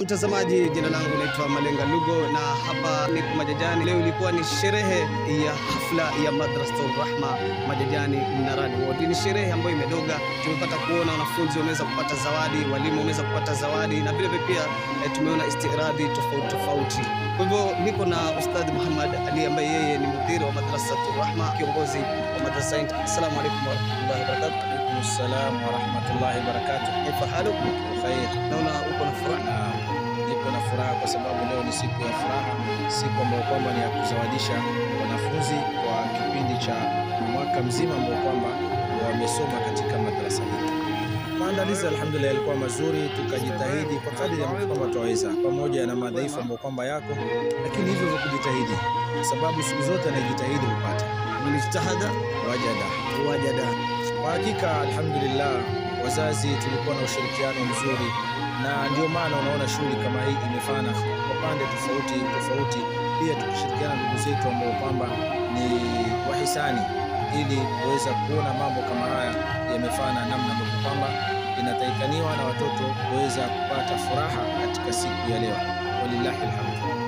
Mtazamaji, jina langu naitwa Malenga Lugo na hapa niko Majajani. Leo ilikuwa ni sherehe ya hafla ya Madrasatul Rahma Majajani Mnarani Ward. Ni sherehe ambayo imedoga. Tumepata kuona wanafunzi wameweza kupata zawadi, walimu wameweza kupata zawadi na vile pia tumeona istiradhi tofauti. Kwa hivyo niko na Ustadh Muhammad Ali ambaye yeye ni mudhiri wa Madrasatul Rahma, kiongozi wa madrasa. Assalamu alaykum wa rahmatullahi wa barakatuh. Alaykum assalam wa rahmatullahi wa barakatuh. Kaifa halukum? Khair. Naona uko na furaha. Niko na furaha kwa sababu leo ni siku ya furaha, siku ambayo kwamba ni ya kuzawadisha wanafunzi kwa kipindi cha mwaka mzima ambao kwamba wamesoma katika madrasa hii. Maandalizi alhamdulillah yalikuwa mazuri, tukajitahidi kwa kadri ya kwamba tutaweza, pamoja na madhaifu ambayo kwamba yako, lakini hivyo vya kujitahidi, sababu siku zote anajitahidi kupata. Mlijitahada wajada. Kwa hakika alhamdulillah, wazazi tulikuwa na ushirikiano mzuri, na ndio maana unaona shughuli kama hii imefana kwa pande tofauti, pia tukishirikiana na ndugu zetu ambao kwamba ni wahisani, ili kuweza kuona mambo kama haya yamefana namna ambavyo kwamba inataikaniwa na watoto kuweza kupata furaha katika siku ya leo. Walillahi alhamd.